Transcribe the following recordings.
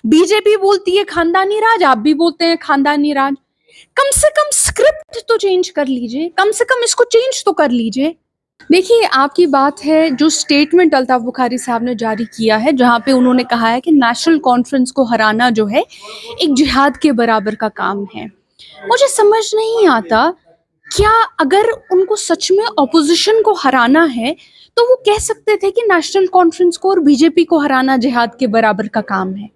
BJP बोलती है खानदानी राज, आप भी बोलते हैं खानदानी राज। कम से कम स्क्रिप्ट तो चेंज कर लीजिए, कम से कम इसको चेंज तो कर लीजिए। देखिए, आपकी बात है, जो स्टेटमेंट अल्ताफ बुखारी साहब ने जारी किया है, जहां पे उन्होंने कहा है कि नेशनल कॉन्फ्रेंस को हराना जो है एक जिहाद के बराबर का काम है। मुझे समझ नहीं आता, क्या अगर उनको सच में ऑपोजिशन को हराना है तो वो कह सकते थे कि नेशनल कॉन्फ्रेंस को और बीजेपी को हराना जिहाद के बराबर का काम है।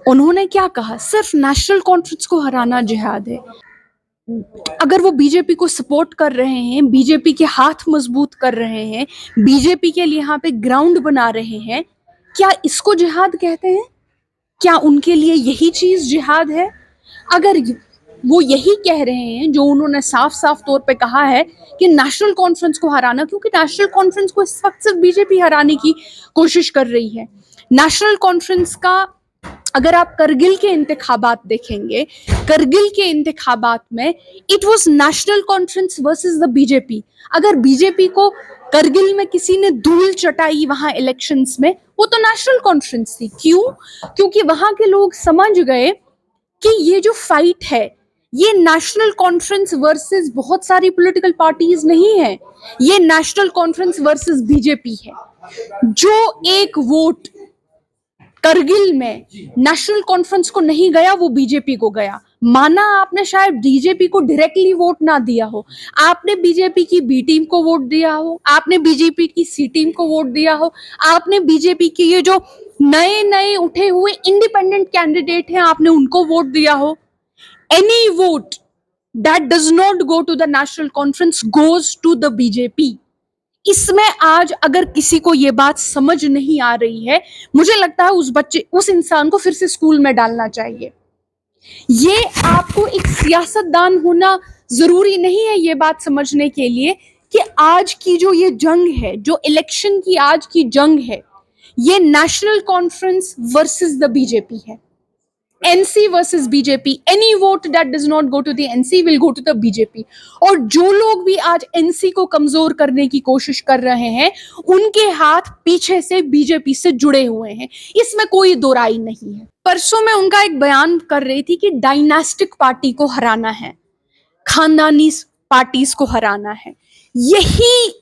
उन्होंने क्या कहा? सिर्फ नेशनल कॉन्फ्रेंस को हराना जिहाद है। अगर वो बीजेपी को सपोर्ट कर रहे हैं, बीजेपी के हाथ मजबूत कर रहे हैं, बीजेपी के लिए यहाँ पे ग्राउंड बना रहे हैं, क्या इसको जिहाद कहते हैं? क्या उनके लिए यही चीज जिहाद है? अगर वो यही कह रहे हैं जो उन्होंने साफ साफ तौर पे कहा है कि नेशनल कॉन्फ्रेंस को हराना, क्योंकि नेशनल कॉन्फ्रेंस को इस वक्त सिर्फ बीजेपी हराने की कोशिश कर रही है। नेशनल कॉन्फ्रेंस का अगर आप करगिल के इंतखाबात देखेंगे, करगिल के इंतखाबात में it was national conference versus the BJP. अगर बीजेपी को करगिल में किसी ने धूल चटाई वहां इलेक्शंस में, वो तो नेशनल कॉन्फ्रेंस थी। क्यों? क्योंकि वहां के लोग समझ गए कि ये जो फाइट है, ये नेशनल कॉन्फ्रेंस वर्सेस बहुत सारी पॉलिटिकल पार्टीज नहीं है, ये नेशनल कॉन्फ्रेंस वर्सेस बीजेपी है। जो एक वोट करगिल में नेशनल कॉन्फ्रेंस को नहीं गया, वो बीजेपी को गया। माना आपने शायद बीजेपी को डायरेक्टली वोट ना दिया हो, आपने बीजेपी की बी टीम को वोट दिया हो, आपने बीजेपी की सी टीम को वोट दिया हो, आपने बीजेपी की ये जो नए नए उठे हुए इंडिपेंडेंट कैंडिडेट हैं, आपने उनको वोट दिया हो। Any vote that does not go to the National Conference goes to the BJP. इसमें आज अगर किसी को ये बात समझ नहीं आ रही है, मुझे लगता है उस इंसान को फिर से स्कूल में डालना चाहिए। ये आपको एक सियासतदान होना जरूरी नहीं है ये बात समझने के लिए कि आज की जो ये जंग है, जो इलेक्शन की आज की जंग है, ये national conference versus the BJP है। NC versus BJP, any vote that does not go to the NC will go to the BJP. और जो लोग भी आज एनसी को कमजोर करने की कोशिश कर रहे हैं, उनके हाथ पीछे से बीजेपी से जुड़े हुए हैं, इसमें कोई दो राय नहीं है। परसों मैं उनका एक बयान कर रही थी कि डायनास्टिक पार्टी को हराना है, खानदानी पार्टीज को हराना है। यही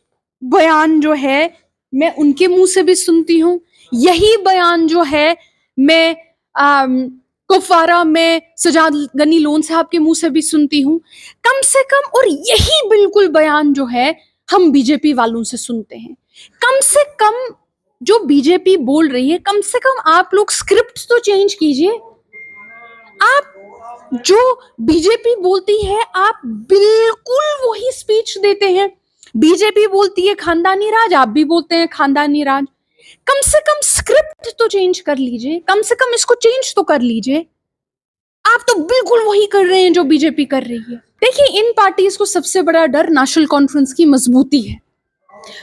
बयान जो है मैं उनके मुंह से भी सुनती हूँ, यही बयान जो है मैं कुपवारा में सजाद गनी लोन साहब के मुंह से भी सुनती हूँ कम से कम। और यही बिल्कुल बयान जो है हम बीजेपी वालों से सुनते हैं। कम से कम जो बीजेपी बोल रही है, कम से कम आप लोग स्क्रिप्ट तो चेंज कीजिए। आप जो बीजेपी बोलती है, आप बिल्कुल वही स्पीच देते हैं। बीजेपी बोलती है खानदानी राज, आप भी बोलते हैं खानदानी राज। कम से कम स्क्रिप्ट तो चेंज कर लीजिए, कम से कम इसको चेंज तो कर लीजिए। आप तो बिल्कुल वही कर रहे हैं जो बीजेपी कर रही है। देखिए, इन पार्टीज को सबसे बड़ा डर नेशनल कॉन्फ्रेंस की मजबूती है।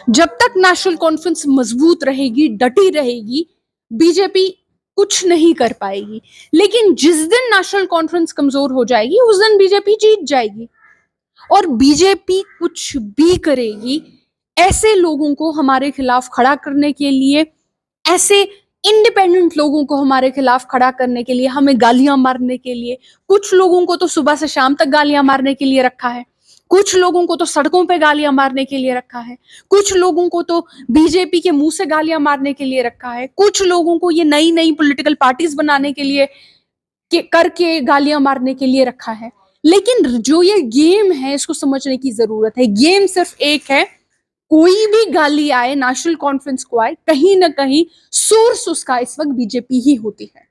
जब तक नेशनल कॉन्फ्रेंस मजबूत रहेगी, डटी रहेगी, बीजेपी कुछ नहीं कर पाएगी। लेकिन जिस दिन नेशनल कॉन्फ्रेंस कमजोर हो जाएगी, उस दिन बीजेपी जीत जाएगी। और बीजेपी कुछ भी करेगी ऐसे लोगों को हमारे खिलाफ खड़ा करने के लिए, ऐसे इंडिपेंडेंट लोगों को हमारे खिलाफ खड़ा करने के लिए, हमें गालियां मारने के लिए। कुछ लोगों को तो सुबह से शाम तक गालियां मारने के लिए रखा है, कुछ लोगों को तो सड़कों पे गालियां मारने के लिए रखा है, कुछ लोगों को तो बीजेपी के मुंह से गालियां मारने के लिए रखा है, कुछ लोगों को ये नई नई पॉलिटिकल पार्टीज बनाने के लिए करके गालियां मारने के लिए रखा है। लेकिन जो ये गेम है, इसको समझने की जरूरत है। गेम सिर्फ एक है, कोई भी गाली आए, नेशनल कॉन्फ्रेंस को आए, कहीं ना कहीं सोर्स उसका इस वक्त बीजेपी ही होती है।